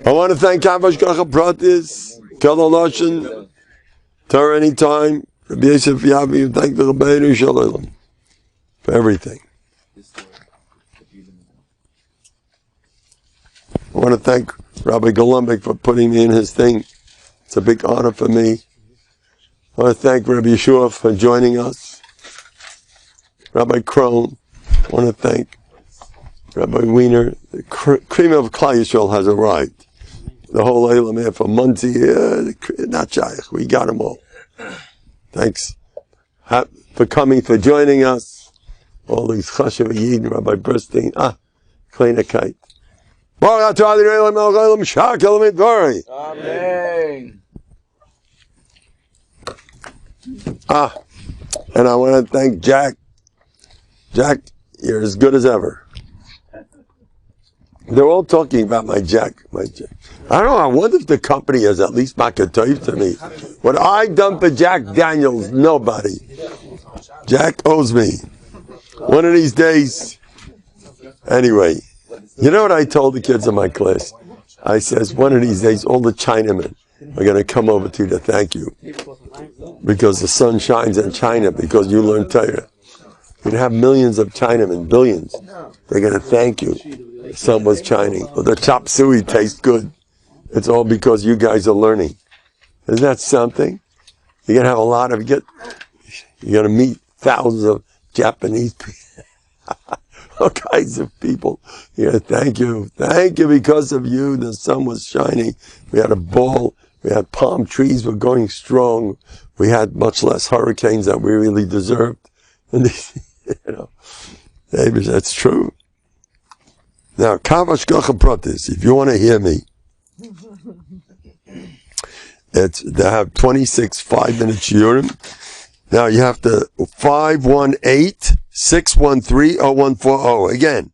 I want to thank Kavash Kacha Pratis, Kelaloshin, Torah Anytime, Rabbi Yosef Yavi, thank the Rabbeinu Shalom for everything. I want to thank Rabbi Golombek for putting me in his thing. It's a big honor for me. I want to thank Rabbi Yeshua for joining us. Rabbi Krohn. I want to thank Rabbi Wiener. The cream of Klal Yisrael has arrived. The whole Eilam here for Muncie, not Shaykh. We got them all. Thanks for coming, for joining us. All these Chashav Yidin, Rabbi Burstein. Kleiner Kite. Amen. And I want to thank Jack. Jack, you're as good as ever. They're all talking about my Jack. I don't know, I wonder if the company has at least makatayv to me. What I've done for Jack Daniels, nobody. Jack owes me. One of these days. Anyway, you know what I told the kids in my class? I says, one of these days, all the Chinamen are going to come over to you to thank you. Because the sun shines in China, because you learn Torah. You'd have millions of Chinamen, billions. They're going to thank you. The sun was shining. Or the chop suey tastes good. It's all because you guys are learning. Isn't that something? You're going to have a lot of, you're going to meet thousands of Japanese people. All kinds of people. Yeah, thank you. Thank you, because of you, the sun was shining. We had a ball. We had palm trees were going strong. We had much less hurricanes that we really deserved. And maybe that's true. Now, Kavash Gacha Pratis, if you want to hear me, they have 26 5-minute shiurim. Now you have to 518-613-0140. Again,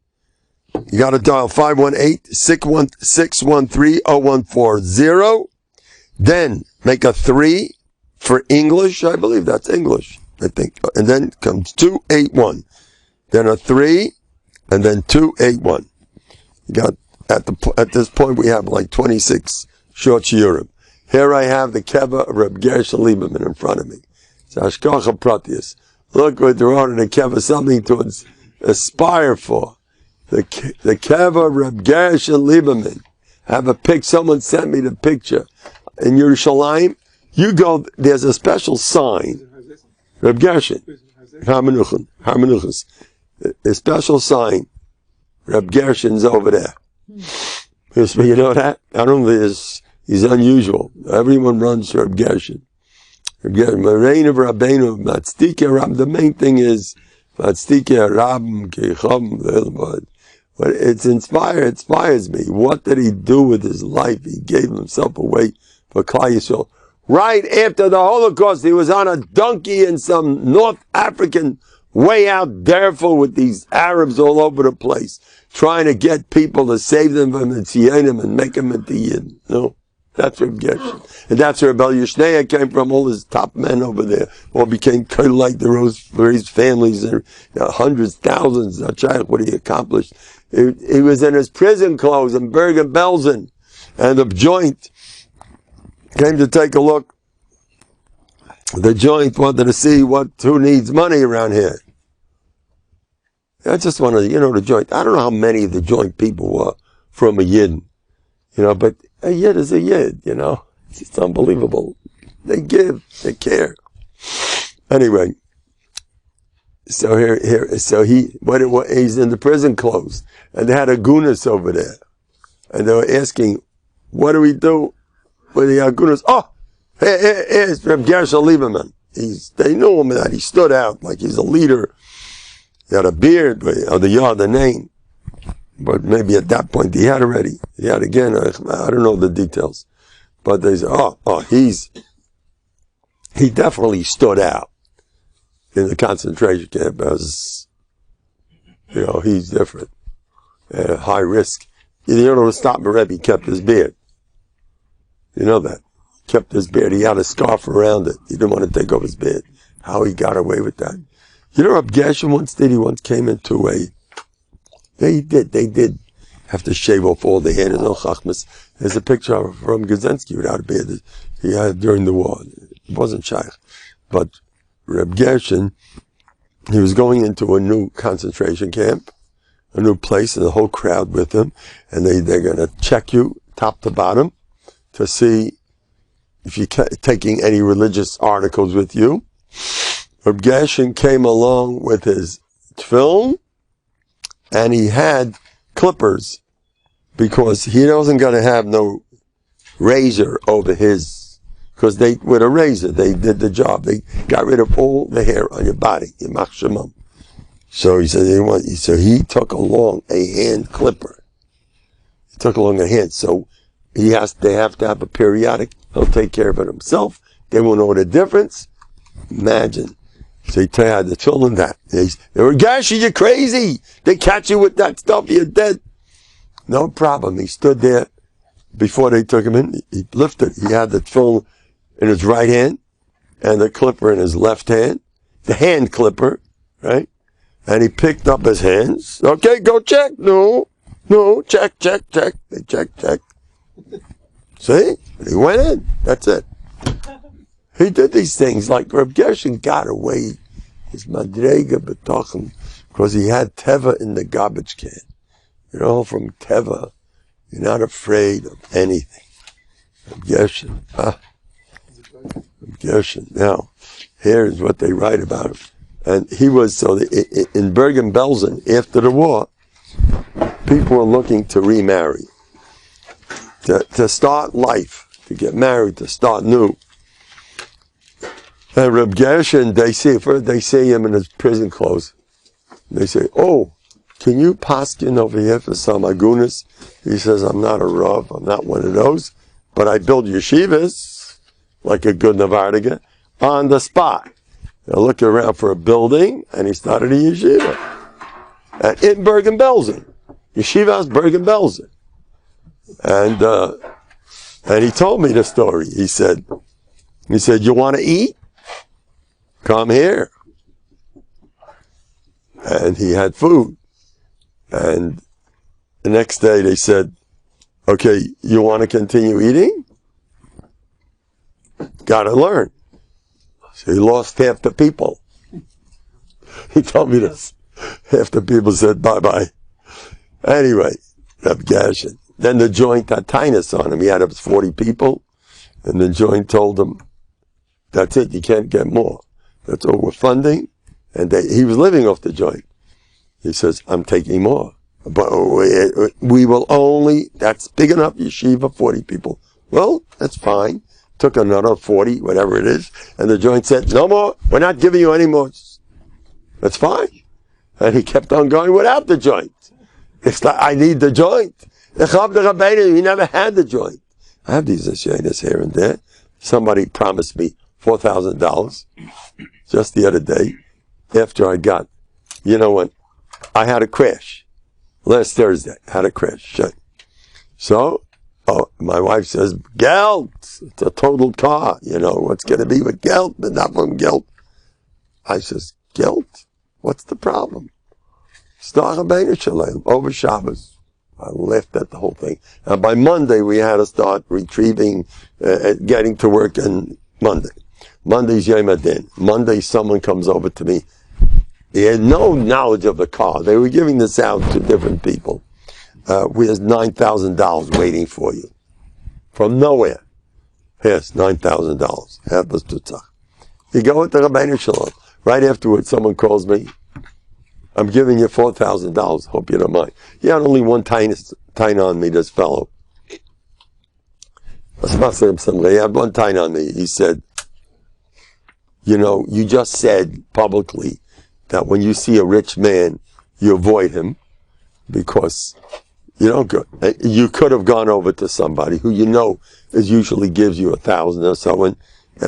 you got to dial 518-613-0140. Then make a 3 for English. I believe that's English, I think. And then comes 281. Then a 3, and then 281. You got at this point we have like 26 short shiurim. Here I have the Keva of Reb Gershon Lieberman in front of me. It's Hashkacha Pratius. Look what they're on the Keva, something to aspire for. The Keva of Reb Gershon Lieberman. I have a pic. Someone sent me the picture in Yerushalayim. You go. There's a special sign. Reb Gershon. Harmenuchas. A special sign. Reb Gershon's over there. You know that? I don't know if he's unusual. Everyone runs Reb Gershon. The main thing is but it inspires me. What did he do with his life? He gave himself away for Klal Yisrael. Right after the Holocaust, he was on a donkey in some North African way out Darfur with these Arabs all over the place, trying to get people to save them from the Tzionim and make them into Yid. No, that's where Gershon. And that's where Bel Yishnei came from. All his top men over there all became like the raised families, and hundreds, thousands. What he accomplished. He was in his prison clothes in Bergen-Belsen, and the joint came to take a look. The joint wanted to see who needs money around here. I just wanted, the joint. I don't know how many of the joint people were from a Yid, but a Yid is a Yid, It's unbelievable. They give, they care. Anyway, so he's in the prison clothes, and they had a gunas over there, and they were asking, what do we do with the agunas? Here's Reb Gershon Lieberman. They knew him that he stood out like he's a leader. He had a beard, the name. But maybe at that point he had already. He had again, I don't know the details. But they said, he definitely stood out in the concentration camp as, he's different. High risk. To stop the Rebbe, he kept his beard. You know that. Kept his beard. He had a scarf around it. He didn't want to take off his beard. How he got away with that. Reb Gershon once came into they did have to shave off all the hair. There's no chachmas. There's a picture of from Gazensky without a beard he had during the war. It wasn't shaykh. But Reb Gershon, he was going into a new concentration camp, a new place, and the whole crowd with him, and they're going to check you top to bottom to see if you're taking any religious articles with you. Reb Gershon came along with his tefillin, and he had clippers, because he wasn't going to have no razor over his, because with a razor, they did the job. They got rid of all the hair on your body, your machshamam. So he said, so he took along a hand clipper. He took along a hand. So they have to have a periodic. He'll take care of it himself. They won't know the difference. Imagine. So he had the children that. They were, gosh, you're crazy. They catch you with that stuff, you're dead. No problem. He stood there before they took him in. He lifted. He had the tefillin in his right hand and the clipper in his left hand. The hand clipper, right? And he picked up his hands. Okay, go check. No, check. They check. See? He went in. That's it. He did these things like Reb Gershon got away his madrega bטחון because he had teva in the garbage can. You know, from teva, you're not afraid of anything. Reb Gershon. Reb Gershon. Now, here's what they write about him. And he was, in Bergen-Belsen, after the war, people were looking to remarry, to start life, to get married, to start new. And Reb Gershon, they see him in his prison clothes. They say, oh, can you paskin over here for some agunas? He says, I'm not a rav, I'm not one of those, but I build yeshivas, like a good Novandiga, on the spot. They're looking around for a building, and he started a yeshiva. And in Bergen-Belsen. Yeshiva's Bergen-Belsen. And he told me the story. He said, you want to eat? Come here. And he had food. And the next day they said, okay, you want to continue eating? Gotta learn. So he lost half the people. He told me this. Half the people said bye-bye. Anyway, Reb Gershon. Then the joint had tinus on him. He had up 40 people. And the joint told him, that's it, you can't get more. That's all we're funding. And he was living off the joint. He says, I'm taking more. But we will only, that's big enough, yeshiva, 40 people. Well, that's fine. Took another 40, whatever it is. And the joint said, no more, we're not giving you any more. That's fine. And he kept on going without the joint. It's like, I need the joint. He never had the joint. I have these Ashaynas here and there. Somebody promised me $4,000 just the other day after I got, you know what, I had a crash. Last Thursday, I had a crash. So, my wife says, Geld, it's a total car, you know, what's going to be with Geld, but not from Geld. I says, Geld? What's the problem? Over Shabbos. I laughed at the whole thing. And by Monday, we had to start retrieving, getting to work on Monday. Monday's Yom Adin. Monday, someone comes over to me. He had no knowledge of the car. They were giving this out to different people. We have $9,000 waiting for you. From nowhere. Yes, $9,000. Help us to tzach. You go with the Rabbeinu Shalom. Right afterwards, someone calls me. I'm giving you $4,000. Hope you don't mind. He had only one tiny on me, this fellow. He had one tiny on me. He said, you know, you just said publicly that when you see a rich man, you avoid him because you don't go. You could have gone over to somebody who you know usually gives you $1,000 or so,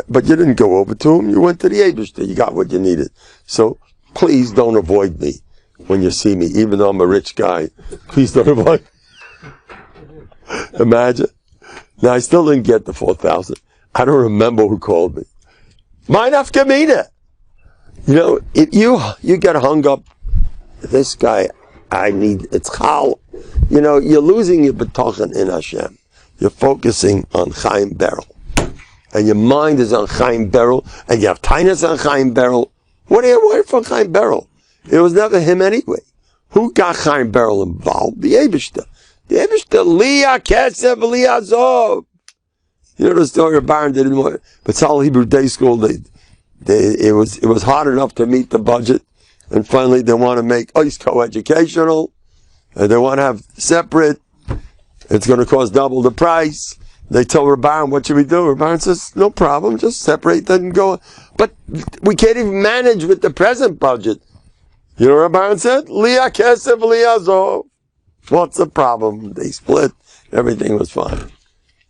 but you didn't go over to him. You went to the Eibishter. You got what you needed. So please don't avoid me when you see me, even though I'm a rich guy. Please don't avoid me. Imagine. Now, I still didn't get the $4,000. I don't remember who called me. My nafkamina. You know, if you get hung up, this guy, it's chal. you're losing your bטחון in Hashem. You're focusing on Chaim Berel. And your mind is on Chaim Berel, and you have tinus on Chaim Berel. What do you want from Chaim Berel? It was never him anyway. Who got Chaim Berel involved? The Eibishter. The Eibishter, Liya Kesef, Liya Zov. You know the story of Baron didn't want, but it's all Hebrew day school. It was hard enough to meet the budget, and finally they want to make ice co-educational, and they want to have separate. It's going to cost double the price. They tell Rabban, what should we do? Rabban says, no problem, just separate that and go. But we can't even manage with the present budget. You know what Rabban said? Liya Kesef, Liya Zov. What's the problem? They split. Everything was fine.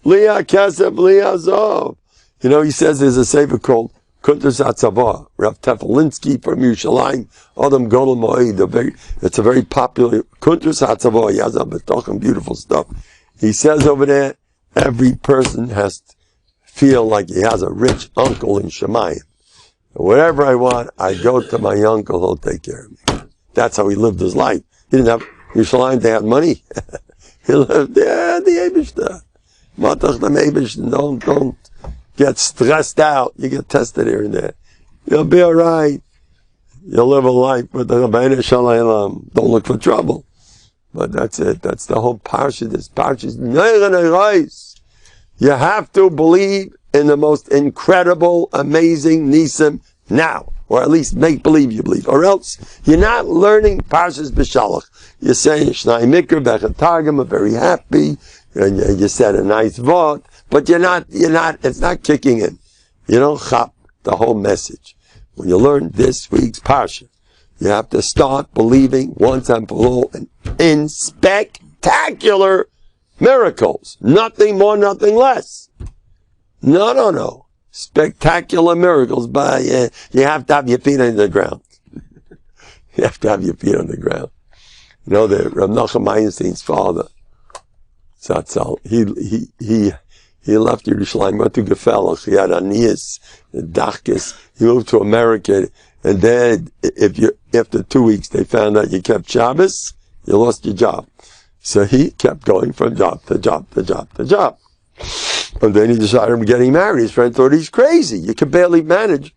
Liya Kesef, Liya Zov. He says there's a sefer called Kuntres Atzavah, Rav Tefelinsky from Yerushalayim, Adam Golem Moed. It's a very popular Kuntres Atzavah. He has a bטחון, beautiful stuff. He says over there, every person has to feel like he has a rich uncle in Shemayim. Whatever I want, I go to my uncle, he'll take care of me. That's how he lived his life. He didn't have, Yerushalayim, they had money. He lived there, the Eibishter. Matach the Eibishter, don't get stressed out. You get tested here and there. You'll be alright. You'll live a life with the Rabbeinu Shalom. Don't look for trouble. But that's it. That's the whole parsha. This parsha is you have to believe in the most incredible, amazing nisim now. Or at least make believe you believe. Or else you're not learning parshas Beshalach. You're saying Shnai Mikra, Bechet Targum, are very happy. And you said a nice vod. But it's not kicking in. You don't chop the whole message. When you learn this week's parsha, you have to start believing once and for all in spectacular miracles. Nothing more, nothing less. No. Spectacular miracles, but you have to have your feet on the ground. You have to have your feet on the ground. The Rav Nachum Einstein's father, Zatzal, he left Yerushalayim, went to Gefellach, he had Anias, Dachkes, he moved to America, and then, after 2 weeks, they found out you kept Shabbos, you lost your job. So he kept going from job to job to job to job. And then he decided on getting married. His friend thought he's crazy. You can barely manage.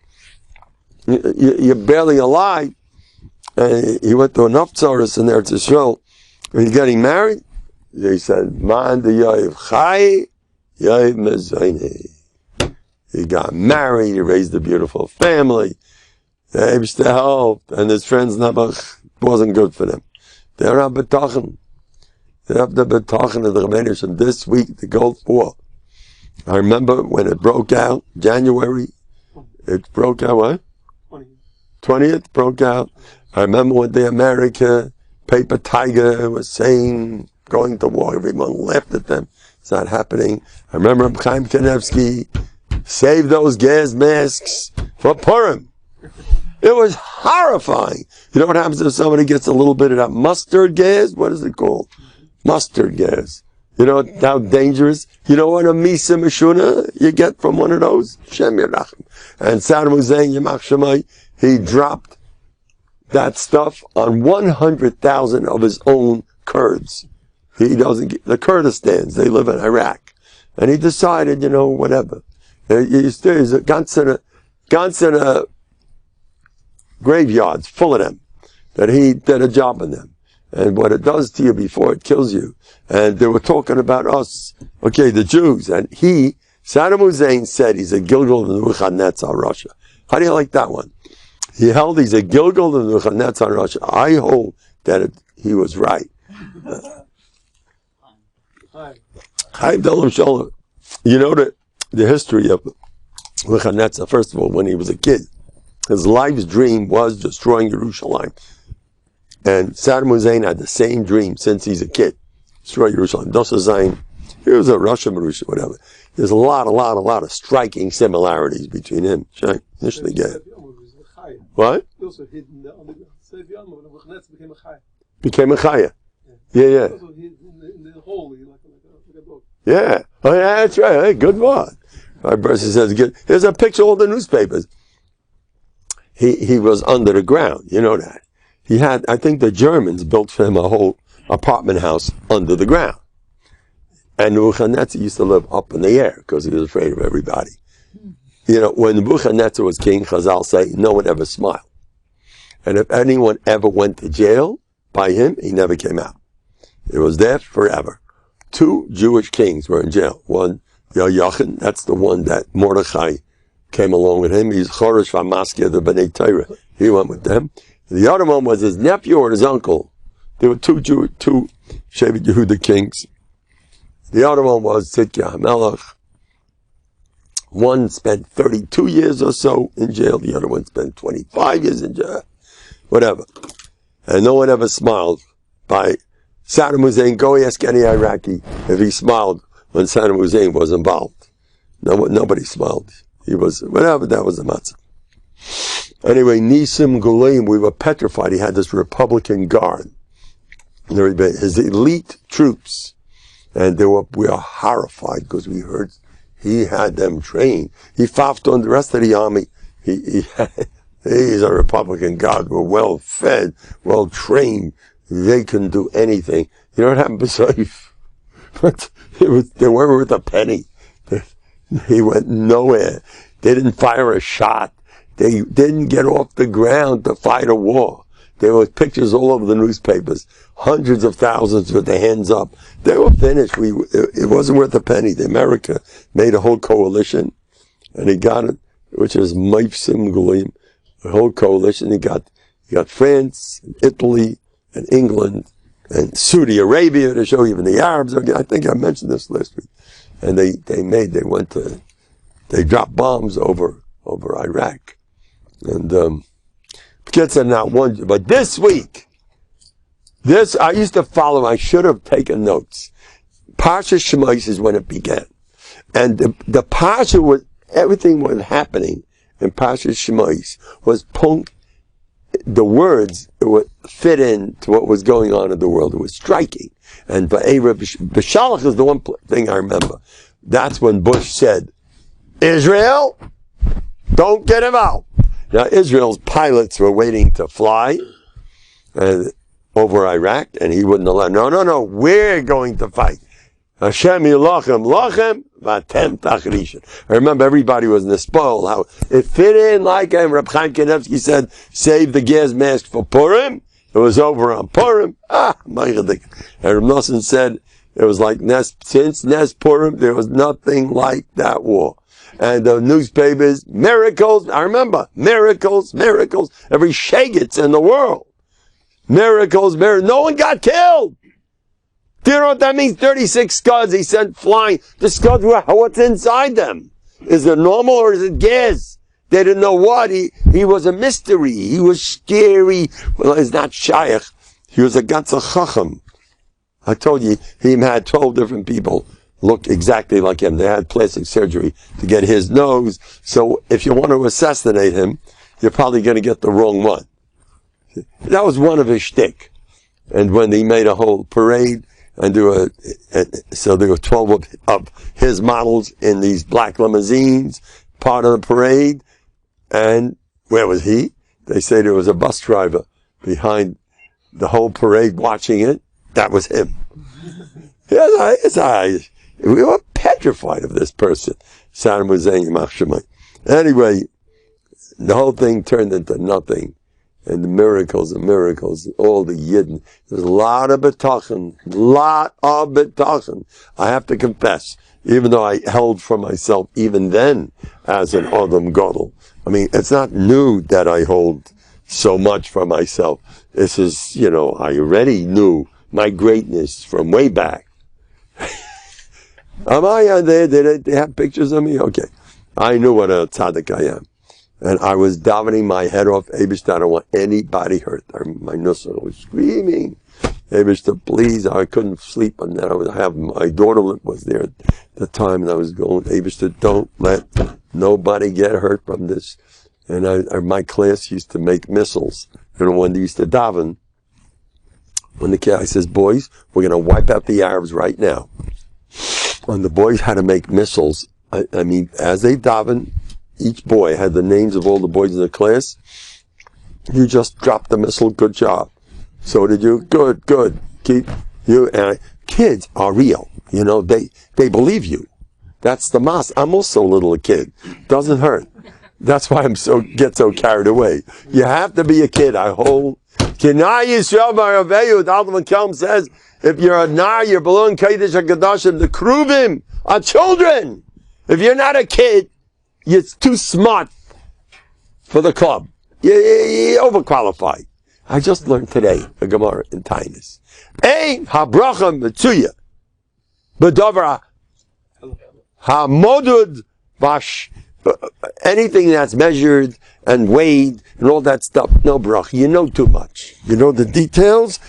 You're barely alive. And he went to an Upsaurus in there to show. When he's getting married, they said, Man de Yoiv Chai, Yoiv Mezayne. He got married, he raised a beautiful family. The Eibishter helped, and his friends never wasn't good for them. They're on bטחון. They have the bטחון of the Rebbeinu Shem. This week, the Gulf War. I remember when it broke out, January, it broke out, what? 20th broke out. I remember when the America paper tiger was saying, going to war, everyone laughed at them. It's not happening. I remember Chaim Kanevsky, save those gas masks for Purim. It was horrifying. You know what happens if somebody gets a little bit of that mustard gas? What is it called? Mustard gas. You know how dangerous? You know what a misa meshuna you get from one of those? Shem Yerachem. And Saddam Hussein, Yamach Shemai, he dropped that stuff on 100,000 of his own Kurds. He doesn't get, the Kurdistans, they live in Iraq. And he decided, whatever. There's a ganze graveyards full of them, that he did a job in them. And what it does to you before it kills you. And they were talking about us, the Jews. And Saddam Hussein said he's a Gilgal of Nebuchadnezzar, Russia. How do you like that one? He held he's a Gilgal of Nebuchadnezzar, Russia. I hold that he was right. Chaim Dalam Shalom. You know the history of Nebuchadnezzar. First of all, when he was a kid, his life's dream was destroying Jerusalem. And Saddam Hussein had the same dream since he's a kid. Destroy Jerusalem. He was a Russian, whatever. There's a lot of striking similarities between him. Initially gay. What? He also hid in the underground. Became a chaya. Yeah. Also hid in the hole, like a dog. Yeah. Oh, yeah, that's right. Hey, good one. My brother says, good. There's a picture of all the newspapers. He was under the ground. You know that. He had, I think the Germans built for him a whole apartment house under the ground. And Nebuchadnezzar used to live up in the air because he was afraid of everybody. You know, when Nebuchadnezzar was king, Chazal say, no one ever smiled. And if anyone ever went to jail by him, he never came out. It was there forever. 2 Jewish kings were in jail. One, Yochanan, that's the one that Mordechai came along with him. He's Choresh Vamaskeh, the Bnei Torah. He went with them. The other one was his nephew or his uncle. There were 2 Shevet Yehuda kings. The other one was Tzidkiah HaMelech. One spent 32 years or so in jail. The other one spent 25 years in jail. Whatever. And no one ever smiled by Saddam Hussein. Go ask any Iraqi if he smiled when Saddam Hussein was involved. Nobody smiled. He was, whatever, that was the matzah. Anyway, Nisim Gulim, we were petrified. He had this Republican guard. His elite troops. And we were horrified because we heard he had them trained. He fought on the rest of the army. He's a Republican guard. We're well fed, well trained. They can do anything. You know what happened besides? But they weren't worth a penny. He went nowhere. They didn't fire a shot. They didn't get off the ground to fight a war. There were pictures all over the newspapers. Hundreds of thousands with their hands up. They were finished. It wasn't worth a penny. The America made a whole coalition, and he got it, which is Meifsim Gulim, a whole coalition. He got France, and Italy, and England, and Saudi Arabia to show even the Arabs. I think I mentioned this last week. And they dropped bombs over Iraq. And, gets in not one, but this week, I used to follow, I should have taken notes. Parsha Shemais is when it began. And the Parsha was, everything was happening in Parsha Shemais was the words would fit in to what was going on in the world. It was striking. And Beshalach is the one thing I remember. That's when Bush said, Israel, don't get involved. Now, Israel's pilots were waiting to fly over Iraq, and he wouldn't allow. No, we're going to fight. Hashem yilachem lachem v'atem tachrishin. I remember everybody was in the spoil, how it fit in like Reb Chaim Kanevsky said, save the gas mask for Purim. It was over on Purim. Meichadik. And Reb Nosson said, it was like since Nes Purim, there was nothing like that war. And the newspapers, miracles, I remember, miracles, every shagets in the world. Miracles, no one got killed. Do you know what that means? 36 scuds he sent flying. The scuds, what's inside them? Is it normal or is it gas? They didn't know what. He was a mystery. He was scary. Well, he's not shaykh. He was a ganzer chacham. I told you, he had 12 different people look exactly like him. They had plastic surgery to get his nose. So if you want to assassinate him, you're probably going to get the wrong one. That was one of his shtick. And when he made a whole parade, so there were 12 of his models in these black limousines, part of the parade. And where was he? They say there was a bus driver behind the whole parade watching it. That was him. Yes, we were petrified of this person. Saddam Hussein, Machshamay. Anyway, the whole thing turned into nothing. And the miracles, all the Yidden. There's a lot of bטחון. I have to confess, even though I held for myself even then as an Adam Gadol. I mean, it's not new that I hold so much for myself. This is, I already knew my greatness from way back. Am I on there? Did they have pictures of me? Okay. I knew what a tzaddik I am. And I was davening my head off. Eibush, I don't want anybody hurt. My nusser was screaming. Eibush, please. I couldn't sleep. And then my daughter was there at the time, and I was going, Eibush, don't let nobody get hurt from this. And my class used to make missiles. When they used to daven, when the guy says, boys, we're going to wipe out the Arabs right now. And the boys had to make missiles. I mean, as they daven, each boy had the names of all the boys in the class. You just dropped the missile. Good job. So did you? Good. Kids are real. They believe you. That's the mas. I'm also a little kid. Doesn't hurt. That's why get so carried away. You have to be a kid. I hold. The Alma Kelm says, if you're a nar, you're below Kaddish and Kadashim, the Kruvim are children. If you're not a kid, you're too smart for the club. You're overqualified. I just learned today a Gemara in Tainus. Ein habracha mitzuya b'davar hamodud bash. Anything that's measured and weighed and all that stuff, no brach. You know too much. You know the details.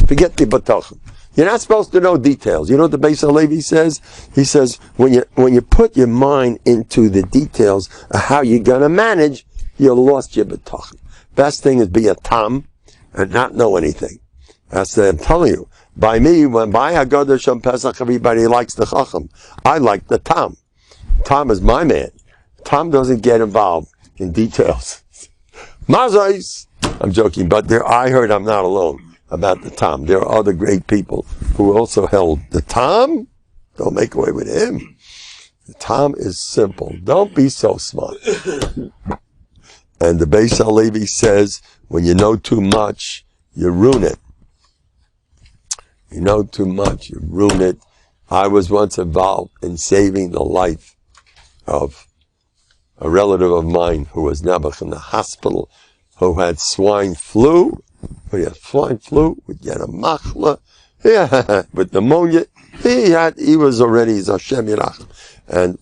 Forget the bטחון. You're not supposed to know details. You know what the Beis Halevi says? He says when you put your mind into the details of how you're gonna manage, you lost your bטחון. Best thing is be a tam and not know anything. That's what I'm telling you. By me, when by Haggadah Shem Pesach, everybody likes the chacham. I like the tam. Tam is my man. Tom doesn't get involved in details. Mazais! I'm joking, but I heard I'm not alone about the Tom. There are other great people who also held the Tom. Don't make away with him. The Tom is simple. Don't be so smart. And the Beis Halevi says, when you know too much, you ruin it. You know too much, you ruin it. I was once involved in saving the life of a relative of mine who was nebuch in the hospital, who had swine flu. When he had swine flu, would get a machla, with pneumonia. He was already Hashem Yirach. And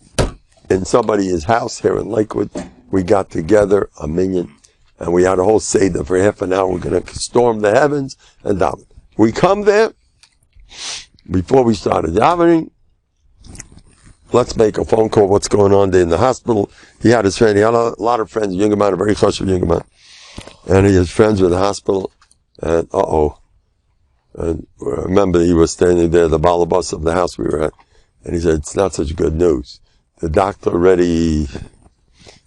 in somebody's house here in Lakewood, we got together a minyan, and we had a whole seder for half an hour. We're going to storm the heavens and daven. We come there, before we started davening, let's make a phone call. What's going on there in the hospital? He had his friend. He had a lot of friends. Younger man, a very chashuv younger man, and he has friends with the hospital. And and remember, he was standing there, the balabas of the house we were at, and he said, "It's not such good news. The doctor already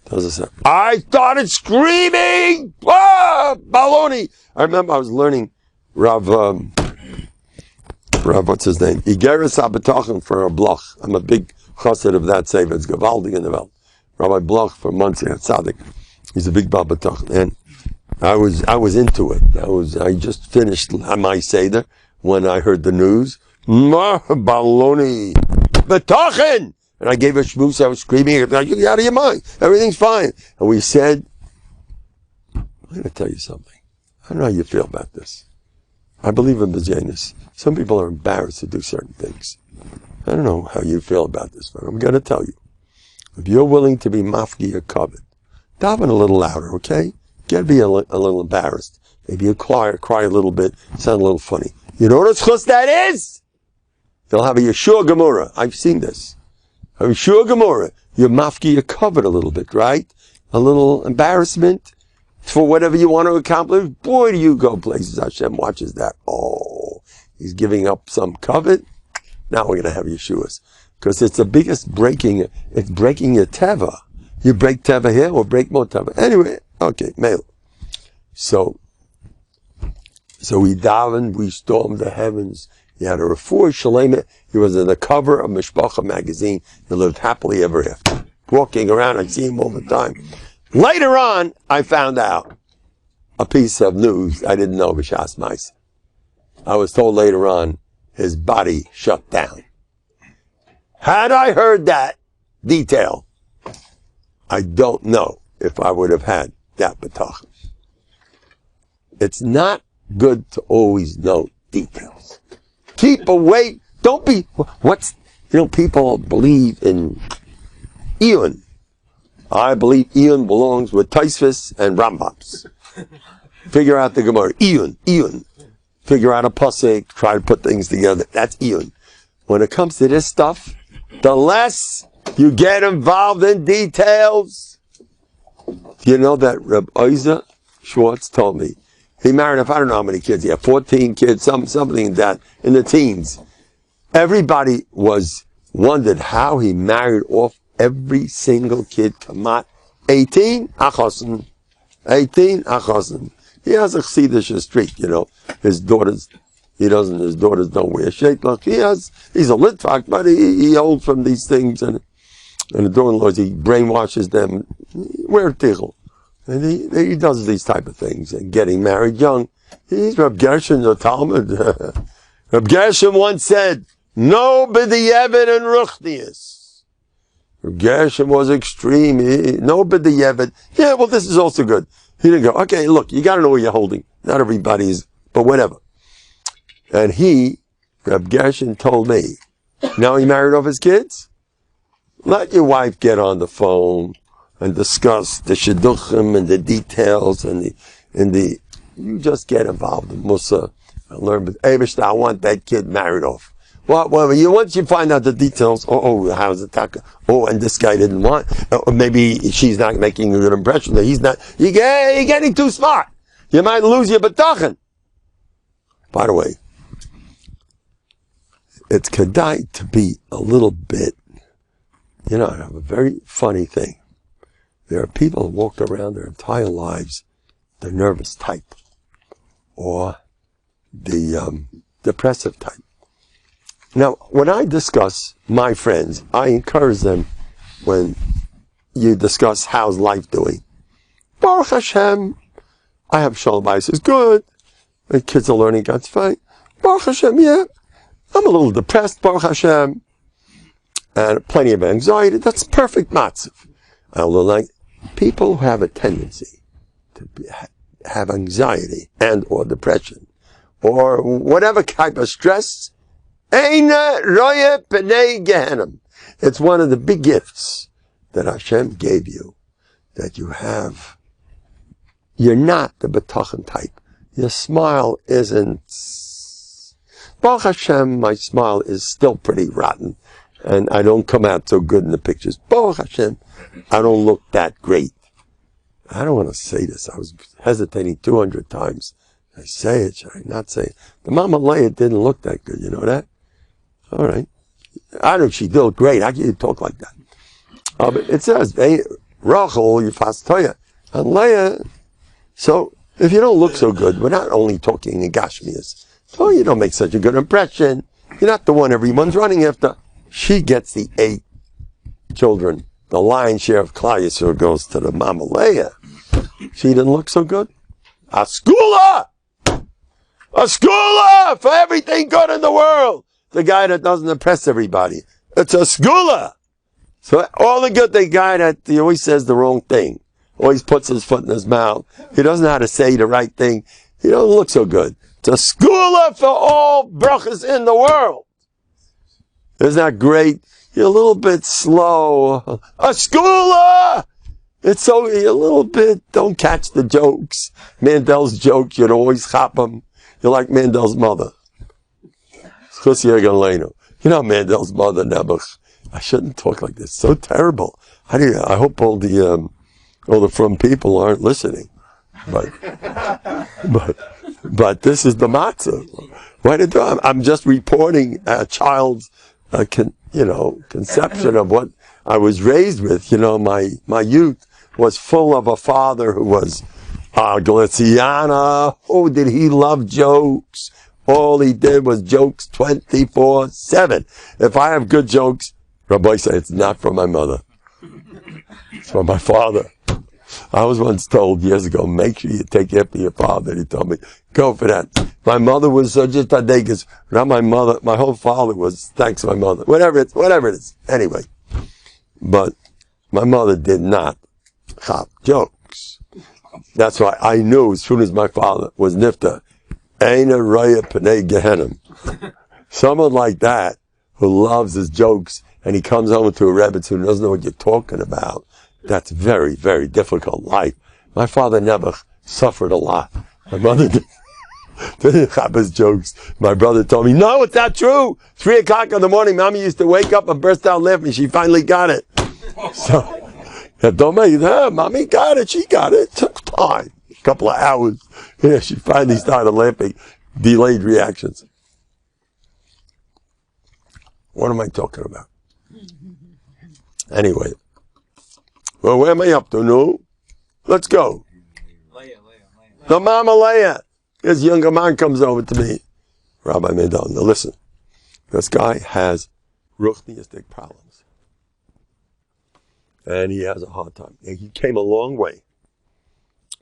doesn't say." I started screaming, "Ah, baloney!" I remember I was learning Rav, what's his name? Igeris Bטחון for a bloch. I'm a big chassid of that sefer. It's Gavaldi in the Welt. Rabbi Bloch from Muncie at Tzaddik. He's a big bטחון. And I was into it. I just finished my seder when I heard the news. Baloney! bטחון! And I gave a shmooze. I was screaming, "You're out of your mind. Everything's fine." And we said, I'm going to tell you something. I don't know how you feel about this. I believe in Bejanis. Some people are embarrassed to do certain things. I don't know how you feel about this, but I'm going to tell you. If you're willing to be mafki or covet, daven a little louder, okay? Get to be a little embarrassed. Maybe you cry a little bit, sound a little funny. You know what a schus that is? They'll have a Yeshua Gemara. I've seen this. A Yeshua Gemara. You're mafki or covet a little bit, right? A little embarrassment for whatever you want to accomplish. Boy, do you go places. Hashem watches that. Oh, he's giving up some covet. Now we're going to have Yeshuas. Because it's the biggest breaking. It's breaking your teva. You break teva here or break more teva. Anyway, okay, mail. So we davened, we stormed the heavens. He had a refuah shalema. He was on the cover of Mishpacha magazine. He lived happily ever after. Walking around, I see him all the time. Later on, I found out a piece of news I didn't know b'shas ma'aseh. I was told later on his body shut down. Had I heard that detail, I don't know if I would have had that bטחון. It's not good to always know details. Keep away. Don't be, people believe in Eon. I believe Eon belongs with Taisvis and Rambams. Figure out the Gemara. Eon. Figure out a pasuk, try to put things together. That's Eon. When it comes to this stuff, the less you get involved in details. You know that Reb Oiza Schwartz told me, he married, I don't know how many kids, he had 14 kids, something like that, in the teens. Everybody wondered how he married off every single kid. Kamat, 18 achosen. He has a chsidish street, his daughters, his daughters don't wear sheitlach. He's a litvak, but he holds from these things, and the daughter-in-laws, he brainwashes them, wear tichel. And he does these type of things, and getting married young. He's Reb Gershon, the Talmud. Reb Gershon once said, no b'di'evet and ruchnius. Reb Gershon was extreme. No b'di'evet. Yeah, well, this is also good. He didn't go, okay, look, you got to know what you're holding. Not everybody's, but whatever. And Reb Gershon told me, now he married off his kids? Let your wife get on the phone and discuss the shidduchim and the details and you just get involved in Musa and learn. But I want that kid married off. Well, once you find out the details, how's it taka? Oh, and this guy didn't want, or maybe she's not making a good impression that he's not, you're getting too smart. You might lose your bטחון. By the way, it's kedai to be a little bit, I have a very funny thing. There are people who walk around their entire lives, the nervous type, or the depressive type. Now, when I discuss my friends, I encourage them when you discuss how's life doing. Baruch Hashem, I have shalom bayis is good. My kids are learning God's faith. Baruch Hashem, yeah. I'm a little depressed, Baruch Hashem. And plenty of anxiety. That's perfect matzav. Like people who have a tendency to have anxiety and or depression or whatever type of stress, it's one of the big gifts that Hashem gave you, that you're not the bטחון type. Your smile isn't, Baruch Hashem, my smile is still pretty rotten, and I don't come out so good in the pictures. Baruch Hashem, I don't look that great. I don't want to say this. I was hesitating 200 times. Should I say it? Should I not say it? The Mama Leah didn't look that good. You know that? All right. I know she did great. How can you talk like that? But it says, Rachel, you fast toya. And Leah, so if you don't look so good, we're not only talking in Gashmias. Oh, you don't make such a good impression. You're not the one everyone's running after. She gets the 8 children. The lion's share of Klal Yisrael goes to the Mama Leah. She didn't look so good. A schooler for everything good in the world. The guy that doesn't impress everybody. It's a schooler. So all the good, the guy that he always says the wrong thing. Always puts his foot in his mouth. He doesn't know how to say the right thing. He doesn't look so good. It's a schooler for all brachas in the world. Isn't that great? You're a little bit slow. A schooler! It's so, you're a little bit, don't catch the jokes. Mandel's jokes, you'd always chop them. You're like Mandel's mother. You know Mandel's mother, Nebuch. I shouldn't talk like this. So terrible. I hope all the from people aren't listening. But this is the matzah. I'm just reporting a child's, conception of what I was raised with. My youth was full of a father who was Glitziana. Oh, did he love jokes? All he did was jokes 24/7. If I have good jokes, Rabbi said, it's not from my mother. It's from my father. I was once told years ago, make sure you take after your father. He told me, go for that. My mother was just tadegas. Not my mother. My whole father was thanks to my mother. Whatever it is. Anyway. But my mother did not chop jokes. That's why I knew as soon as my father was nifta, Eina Raya Pnei Gehenim. Someone like that who loves his jokes and he comes home to a rebbe who doesn't know what you're talking about. That's very, very difficult life. My father never suffered a lot. My mother didn't have his jokes. My brother told me, no, it's not true. 3 o'clock in the morning, Mommy used to wake up and burst out laughing. She finally got it. So, don't make that. Mommy got it. She got it. It took time. A couple of hours. Yeah, she finally started laughing. Delayed reactions. What am I talking about? Anyway. Well, where am I up to? No? Let's go. Leah. The Mama Leah. This younger man comes over to me. Rabbi Mendel. Now listen, this guy has ruchniistic problems. And he has a hard time. And he came a long way.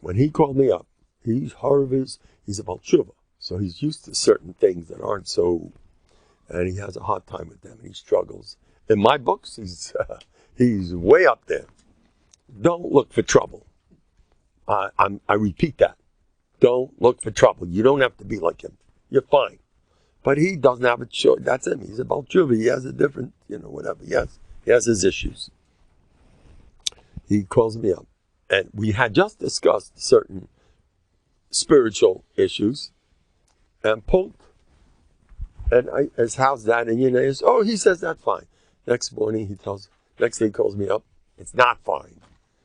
When he called me up, he's a Balshuva. So he's used to certain things that aren't so, and he has a hard time with them. He struggles. In my books, he's way up there. Don't look for trouble. I repeat that. Don't look for trouble. You don't have to be like him. You're fine. But he doesn't have a choice. That's him. He's a Balshuva. He has a different, whatever. He has his issues. He calls me up. And we had just discussed certain spiritual issues. And his how's that? And he says that's fine. Next thing he calls me up, it's not fine.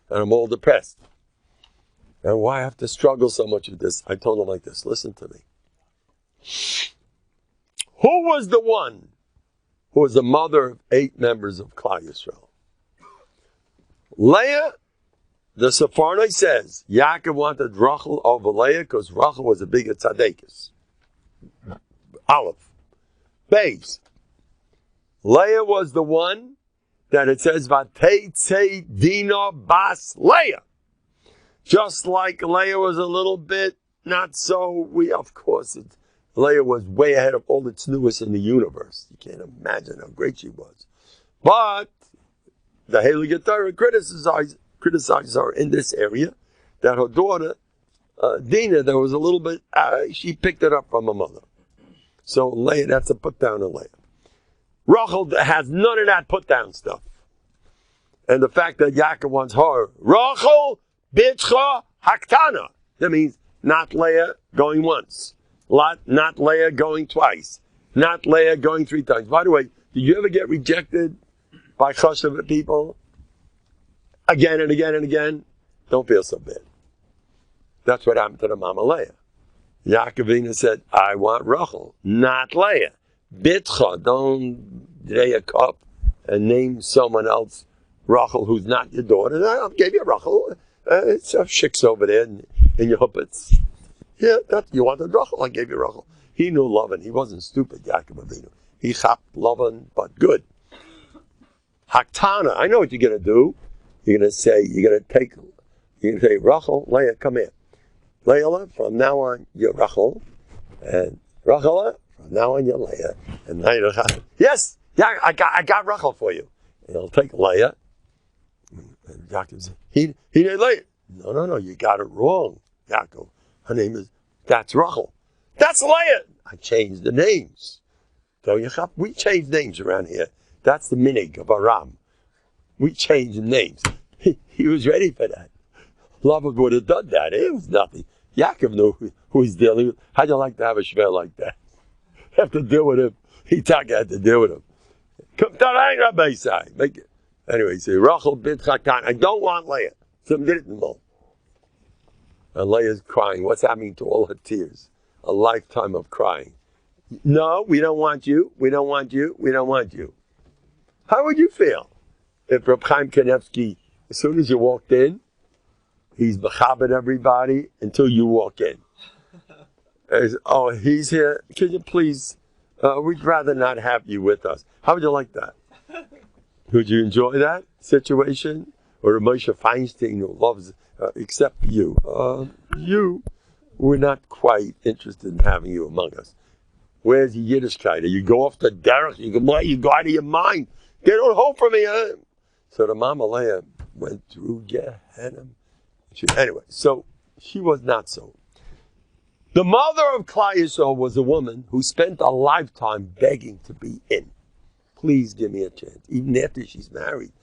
And I'm all depressed. And why I have to struggle so much with this? I told him like this, listen to me. Who was the one who was the mother of 8 members of Klal Yisrael? Leah, the Sephardi says, Yaakov wanted Rachel over Leah because Rachel was a bigger tzaddikus. Aleph. Beis. Leah was the one that it says, Vateitzei Dina Bas Leah. Just like Leah was a little bit not so, Leah was way ahead of all its newest in the universe. You can't imagine how great she was. But the Heilige Torah criticizes her in this area, that her daughter, Dinah, there was a little bit, she picked it up from her mother. So Leah, that's a put down on Leah. Rachel has none of that put down stuff. And the fact that Yaakov wants her, Rachel bitcha haktana. That means not Leah going once. Not Leah going twice. Not Leah going 3 times. By the way, did you ever get rejected by chashuv people? Again and again and again? Don't feel so bad. That's what happened to the mama Leah. Yaakovina said, I want Rachel, not Leah. Bitcha, don't lay a cup and name someone else Rachel who's not your daughter. I gave you Rachel. It's a shik's over there in your huppets. Yeah, you wanted Rachel, I gave you Rachel. He knew loving. He wasn't stupid, Yaakov Avinu. He chopped loving, but good. Haktana, I know what you're going to do. You're going to say, Rachel, Leah, come here. Leah, from now on, you're Rachel. And Rachel, from now on, you're Leah. And now you're yes, I got Rachel for you. And he'll take Leah. And Yaakov says, he didn't Leah. No, you got it wrong, Yaakov. Her name that's Rachel. That's Leah. I changed the names. So we change names around here. That's the minig of Aram. We change the names. He was ready for that. Lavak would have done that. It was nothing. Yaakov knew who he's dealing with. How'd you like to have a shvel like that? Have to deal with him. Had to deal with him. Come down, Rabbi Sai. Make it. Anyway, he said, Rachel bint Chatan. I don't want Leah. Some didn't know. And Leah's crying. What's happening to all her tears? A lifetime of crying. No, we don't want you. We don't want you. We don't want you. How would you feel if Reb Chaim Kanevsky, as soon as you walked in, he's mechaber everybody until you walk in? He's here. Can you please? We'd rather not have you with us. How would you like that? Would you enjoy that situation? Or Moshe Feinstein, who loves, except you. We're not quite interested in having you among us. Where's your Yiddishkeit? You go off the derech, you go out of your mind. They don't hope for me. So the mama Leah went through Gehenna. Anyway, so she was not so. The mother of Klal Yisrael was a woman who spent a lifetime begging to be in. Please give me a chance. Even after she's married.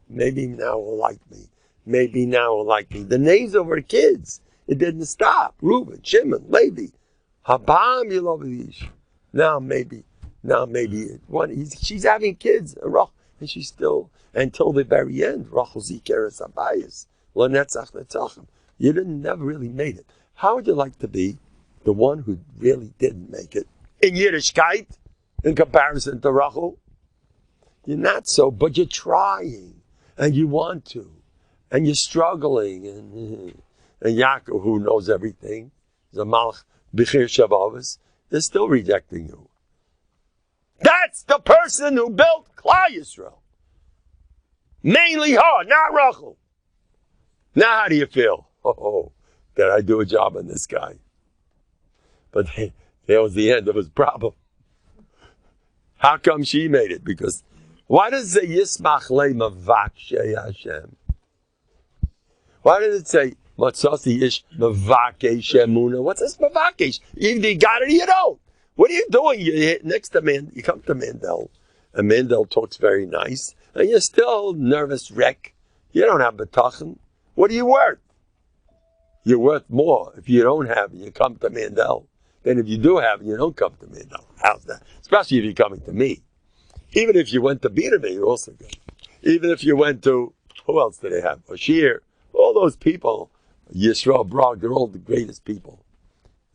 Maybe now will like me. Maybe now will like me. The names of her kids, it didn't stop. Reuben, Shimon, Levi, Habam, you love these. Now maybe, she's having kids, and she's still, until the very end, Rachel Zikeres Abayis, L'netzach Netzachim. You never really made it. How would you like to be the one who really didn't make it in Yiddishkeit in comparison to Rachel? You're not so, but you're trying, and you want to, and you're struggling, and Yaakov, who knows everything, is a malach. Bechir Shavavas, they're still rejecting you. That's the person who built Klal Yisrael. Mainly her, not Rachel. Now how do you feel? Oh, did I do a job on this guy? But that was the end of his problem. How come she made it? Because why does it say Yismach le mavakshe Hashem? Why does it say Matzasi ish mavakesh emuna? What's this mavakesh? Either you got it or you don't. What are you doing? You next to you come to Mendel, and Mendel talks very nice, and you're still nervous wreck. You don't have bטחון. What are you worth? You're worth more if you don't have it. You come to Mendel. Then if you do have it, you don't come to Mendel. How's that? Especially if you're coming to me. Even if you went to Biederman, you're also good. Even if you went to, who else do they have? Bashir. All those people, Yisrael Brog, they're all the greatest people.